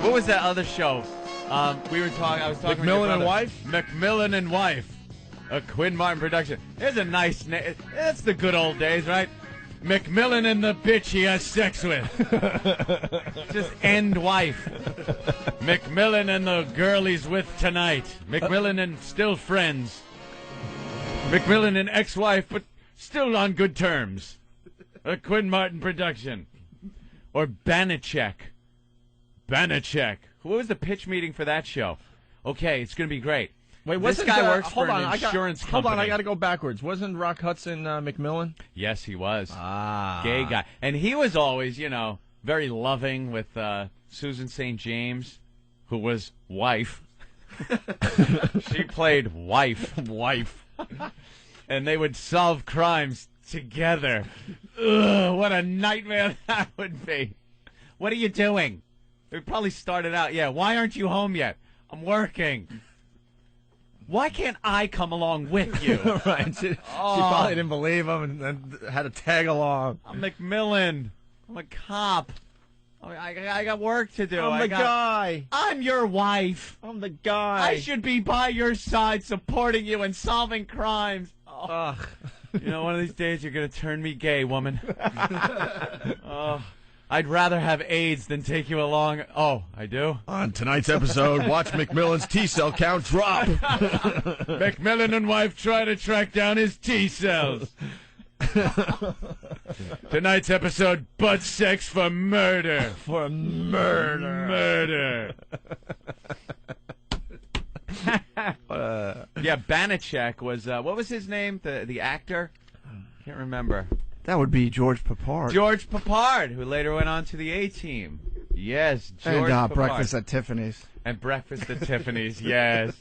What was that other show? We were talking. I was talking. McMillan and Wife. McMillan and Wife. A Quinn Martin production. There's a nice name. That's the good old days, right? McMillan and the bitch he has sex with. Just end wife. McMillan and the girl he's with tonight. McMillan and still friends. McMillan and ex-wife, but still on good terms. A Quinn Martin production. Or Banachek. Banachek. What was the pitch meeting for that show? Okay, it's going to be great. Wait, this guy works for an insurance company. Hold on, I got to go backwards. Wasn't Rock Hudson McMillan? Yes, he was. Ah. Gay guy. And he was always, very loving with Susan St. James, who was wife. She played wife. Wife. And they would solve crimes together. Ugh, what a nightmare that would be. What are you doing? It probably started out, why aren't you home yet? I'm working. Why can't I come along with you? Right. She probably didn't believe him and then had to tag along. I'm McMillan. I'm a cop. I got work to do. I'm the guy. I'm your wife. I'm the guy. I should be by your side supporting you and solving crimes. Oh. Ugh. One of these days you're going to turn me gay, woman. Oh. I'd rather have AIDS than take you along. Oh, I do? On tonight's episode, watch McMillan's T-cell count drop. McMillan and wife try to track down his T-cells. Tonight's episode, butt sex for murder. For murder. Banachek was, what was his name? The actor? Can't remember. That would be George Papard. George Papard, who later went on to the A-Team. Yes, George and Papard. Breakfast at Tiffany's. And Breakfast at Tiffany's, yes.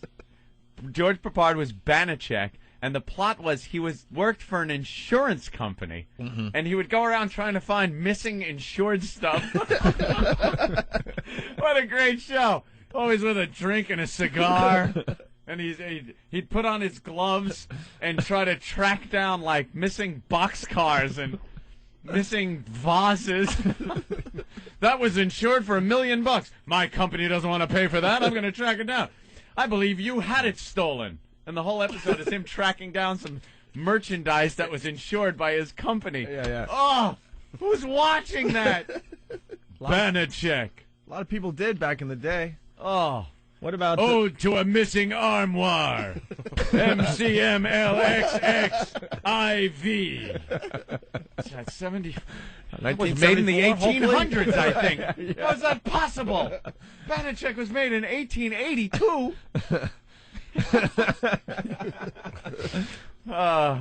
George Papard was Banachek, and the plot was he worked for an insurance company, and he would go around trying to find missing insured stuff. What a great show. Always with a drink and a cigar. And he'd put on his gloves and try to track down, like, missing boxcars and missing vases. That was insured for $1 million. My company doesn't want to pay for that. I'm going to track it down. I believe you had it stolen. And the whole episode is him tracking down some merchandise that was insured by his company. Yeah. Oh, who's watching that? Banachek. A lot of people did back in the day. Oh. What about Ode to a Missing Armoire. MCMLXXIV. That's 70. It was made in the 1800s, I think. Yeah. How is that possible? Banachek was made in 1882.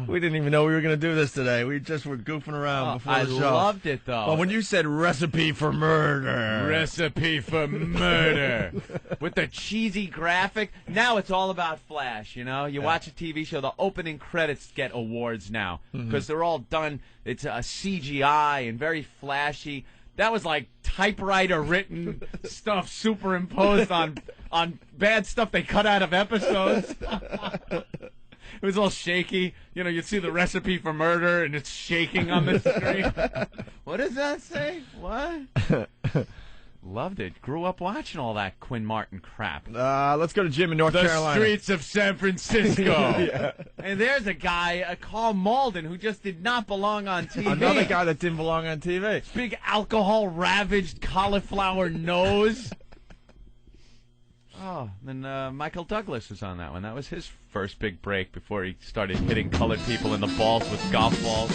We didn't even know we were going to do this today. We just were goofing around before the show. I loved it, though. Well, when you said recipe for murder. Recipe for murder. With the cheesy graphic. Now it's all about flash, You watch a TV show, the opening credits get awards now. Because they're all done. It's a CGI and very flashy. That was like typewriter-written stuff superimposed on bad stuff they cut out of episodes. It was all shaky. You'd see the recipe for murder, and it's shaking on the screen. What does that say? What? Loved it. Grew up watching all that Quinn Martin crap. Let's go to Jim in North Carolina. The streets of San Francisco. Yeah. And there's a guy, Carl Malden, who just did not belong on TV. Another guy that didn't belong on TV. Big alcohol-ravaged cauliflower nose. Oh, then Michael Douglas was on that one. That was his first big break before he started hitting colored people in the balls with golf balls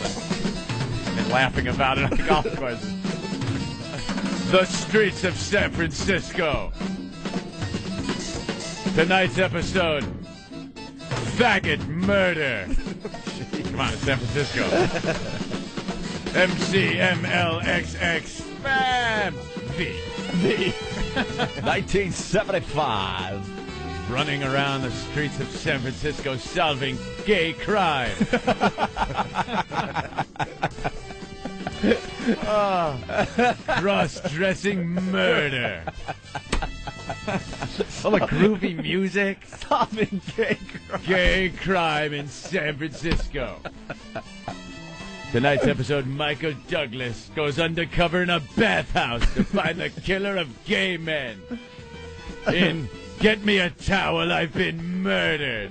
and laughing about it on the golf course. The streets of San Francisco. Tonight's episode, faggot murder. Come on, it's San Francisco. MCMLXX Spam V. 1975. Running around the streets of San Francisco solving gay crime. Cross-dressing murder. All the groovy music. Solving gay crime. Gay crime in San Francisco. Tonight's episode, Michael Douglas goes undercover in a bathhouse to find the killer of gay men. In Get Me a Towel, I've Been Murdered.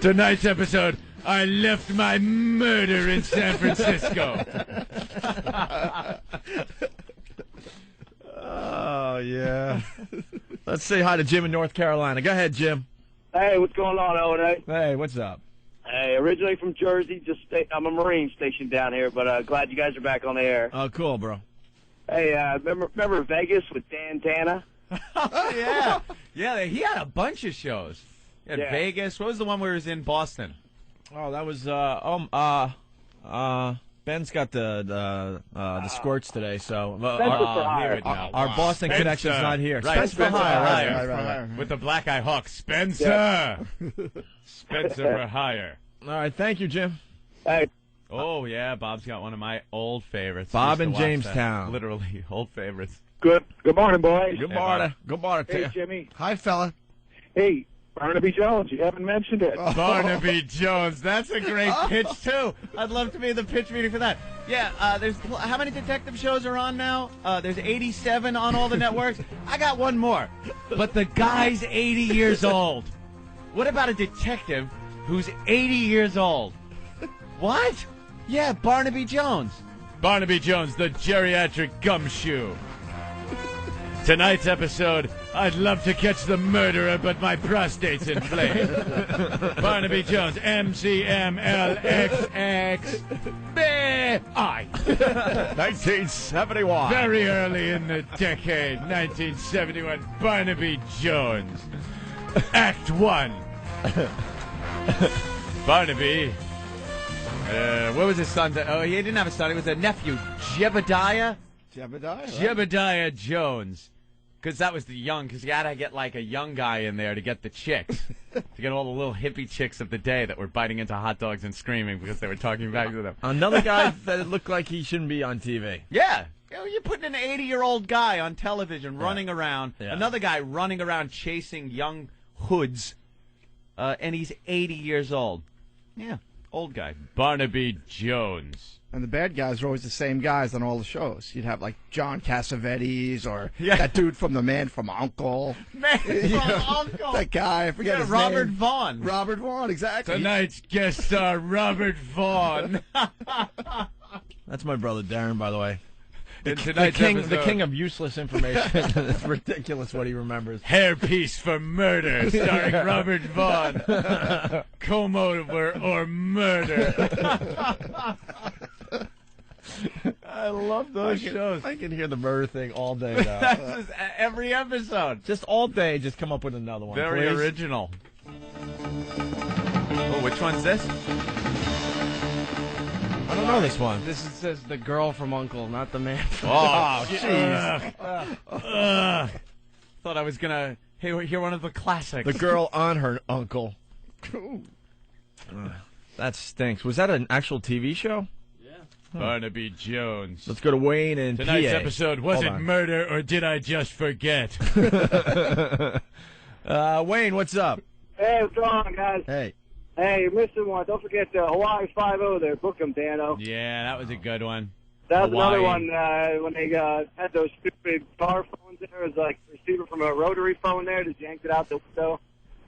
Tonight's episode, I left my murder in San Francisco. Oh, yeah. Let's say hi to Jim in North Carolina. Go ahead, Jim. Hey, what's going on, Oday? Hey, what's up? Hey, originally from Jersey, I'm a Marine stationed down here, but glad you guys are back on the air. Oh, cool, bro. Hey, remember Vegas with Dan Tana? Oh, yeah. Yeah, he had a bunch of shows. He had Yeah. Vegas. What was the one where he was in Boston? Oh, that was Ben's got the squirts today, so Spencer for hire. here it now. our Boston Spencer. connection's not here. Right, Spencer for hire. Right. With the black eye hawk. Spencer! Spencer for hire. All right, thank you, Jim. Hey, Oh, yeah, Bob's got one of my old favorites. Bob Used to in watch that. Jamestown. Literally, old favorites. good morning, boys. Good Hey, morning. Good morning to Hey, you. Jimmy. Hi, fella. Hey, Barnaby Jones, you haven't mentioned it. Barnaby Jones. That's a great pitch, too. I'd love to be in the pitch meeting for that. Yeah, there's how many detective shows are on now? There's 87 on all the networks. I got one more. But the guy's 80 years old. What about a detective who's 80 years old? What? Yeah, Barnaby Jones. Barnaby Jones, the geriatric gumshoe. Tonight's episode, I'd love to catch the murderer, but my prostate's inflamed. Barnaby Jones, MCMLXXBI. 1971. Very early in the decade, 1971, Barnaby Jones. Act 1. Barnaby. What was his son? Oh, he didn't have a son. He was a nephew. Jebediah Jones. Because that was the young, because you had to get like a young guy in there to get the chicks. To get all the little hippie chicks of the day that were biting into hot dogs and screaming because they were talking back to them. Another guy that looked like he shouldn't be on TV. Yeah. You know, you're putting an 80-year-old guy on television running around. Yeah. Another guy running around chasing young hoods. And he's 80 years old. Yeah. Old guy. Barnaby Jones. And the bad guys are always the same guys on all the shows. You'd have like John Cassavetes or Yeah. that dude from The Man from U.N.C.L.E. Man from Uncle. That guy, I forget Yeah, his Robert name. Vaughn. Robert Vaughn, exactly. Tonight's guest star, Robert Vaughn. That's my brother Darren, by the way. In The tonight's king episode, of useless information. It's ridiculous what he remembers. Hairpiece for Murder, starring Robert Vaughn. Comb over or murder. I love those shows. I can hear the murder thing all day now. That's just every episode. Just all day, just come up with another one. Very please. original. Oh, which one's this? I don't know this one. This says the girl from Uncle, not the man from Oh, jeez. Thought I was going to hear one of the classics. The girl on her uncle. That stinks. Was that an actual TV show? Barnaby Jones. Let's go to Wayne and Tonight's PA. episode, was Hold it on. murder or did I just forget? Wayne, what's up? Hey, what's going on, guys? Hey. Hey, you're missing one. Don't forget Hawaii 5-0 there. Book them, Dano. Yeah, that was a good one. That was another Hawaii. one when they had those stupid car phones there. It was like a receiver from a rotary phone there. Just yanked it out the window.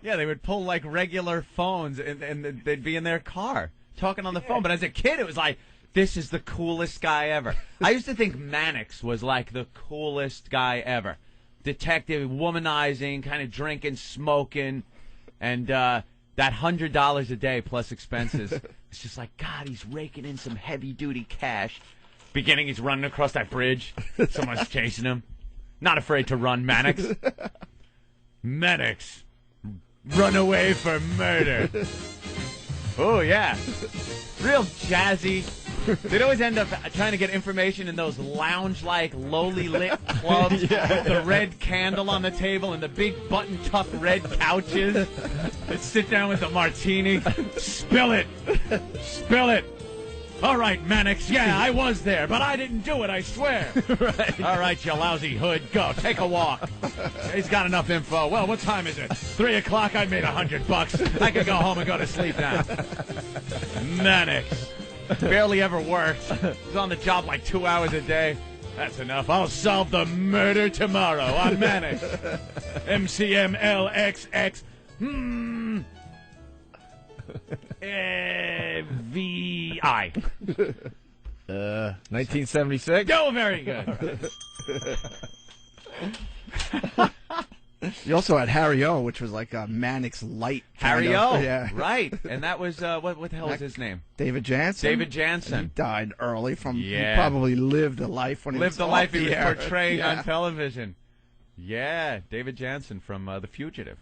Yeah, they would pull like regular phones and they'd be in their car talking on the phone. But as a kid, it was like, this is the coolest guy ever. I used to think Mannix was like the coolest guy ever. Detective, womanizing, kind of drinking, smoking, and that $100 a day plus expenses. It's just like, God, he's raking in some heavy-duty cash. Beginning, he's running across that bridge. Someone's chasing him. Not afraid to run, Mannix. Mannix. Run away for murder. Oh, yeah. Real jazzy. They'd always end up trying to get information in those lounge-like, lowly lit clubs with the red candle on the table and the big button-tuck red couches. They'd sit down with the martini. Spill it. Spill it. All right, Mannix. Yeah, I was there, but I didn't do it, I swear. Right. All right, you lousy hood. Go. Take a walk. He's got enough info. Well, what time is it? 3 o'clock? I made $100. I can go home and go to sleep now. Mannix. Barely ever worked. He's on the job like 2 hours a day. That's enough. I'll solve the murder tomorrow on Manic. MCMLXX. VI. 1976. Oh, very good. You also had Harry O, which was like a Mannix light. Harry O. Yeah. Right. And that was, what the hell was his name? David Jansen. David Jansen. He died early from. Yeah. He probably lived a life when he Lived was the off life he the was air. portraying Yeah. on television. Yeah, David Jansen from The Fugitive.